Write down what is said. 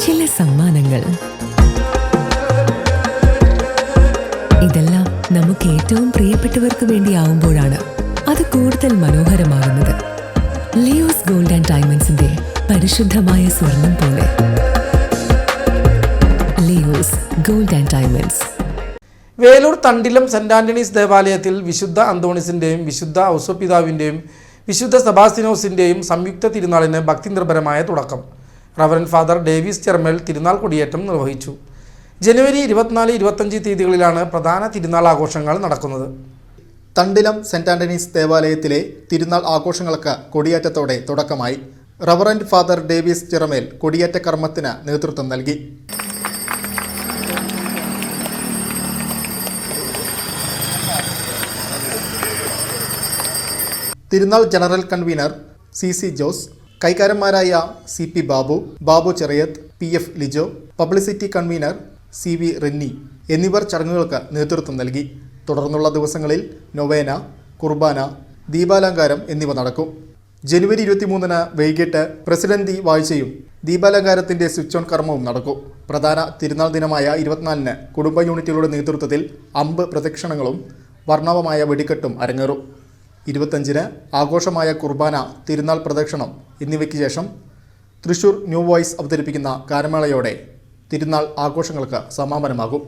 ചില സമ്മാനങ്ങൾ. ഇതെല്ലാം നമുക്ക് ഏറ്റവും പ്രിയപ്പെട്ടവർക്ക് വേണ്ടിയാവുമ്പോഴാണ് അത് കൂടുതൽ മനോഹരമാകുന്നത്. ലിയോസ് ഗോൾഡ് ആൻഡ് ഡയമണ്ട്സിന്റെ പരിശുദ്ധമായ സ്വർണം പോലെ. Leo's gold and diamonds. Veloor Thandilam Saint Antony's ദേവാലയത്തിൽ വിശുദ്ധ അന്തോണിസിന്റെയും വിശുദ്ധ ഔസപിതാവിന്റെയും വിശുദ്ധ സെബാസ്തിനോസിന്റെയും സംയുക്ത തിരുനാളിന് ഭക്തിനിർഭരമായ തുടക്കം. റവറന്റ് ഫാദർ ഡേവിസ് ചെർമേൽ തിരുനാൾ കൊടിയേറ്റം നിർവഹിച്ചു. ജനുവരി 24-25 തീയതികളിലാണ് പ്രധാന തിരുനാൾ ആഘോഷങ്ങൾ നടക്കുന്നത്. തണ്ടിലം സെന്റ് ആന്റണീസ് ദേവാലയത്തിലെ തിരുനാൾ ആഘോഷങ്ങൾക്ക് കൊടിയേറ്റത്തോടെ തുടക്കമായി. റവറന്റ് ഫാദർ ഡേവിസ് ചെർമേൽ കൊടിയേറ്റ കർമ്മത്തിന് നേതൃത്വം നൽകി. തിരുനാൾ ജനറൽ കൺവീനർ CC ജോസ്, കൈക്കാരന്മാരായ CP Babu, Babu Cheriyath, PF Lijo, publicity convener CV Rinni എന്നിവർ ചടങ്ങുകൾക്ക് നേതൃത്വം നൽകി. തുടർന്നുള്ള ദിവസങ്ങളിൽ നൊവേന, കുർബാന, ദീപാലങ്കാരം എന്നിവ നടക്കും. ജനുവരി 23 വൈകിട്ട് പ്രസിഡന്റി വാഴ്ചയും ദീപാലങ്കാരത്തിന്റെ സ്വിച്ച് ഓൺ കർമ്മവും നടക്കും. പ്രധാന തിരുനാൾ ദിനമായ 24 കുടുംബ യൂണിറ്റുകളുടെ നേതൃത്വത്തിൽ അമ്പ് പ്രദക്ഷിണങ്ങളും വർണ്ണവമായ വെടിക്കെട്ടും അരങ്ങേറും. 25 ആഘോഷമായ കുർബാന, തിരുനാൾ പ്രദക്ഷിണം എന്നിവയ്ക്ക് ശേഷം തൃശൂർ ന്യൂ വോയ്സ് അവതരിപ്പിക്കുന്ന ഗാനമേളയോടെ തിരുനാൾ ആഘോഷങ്ങൾക്ക് സമാപനമാകും.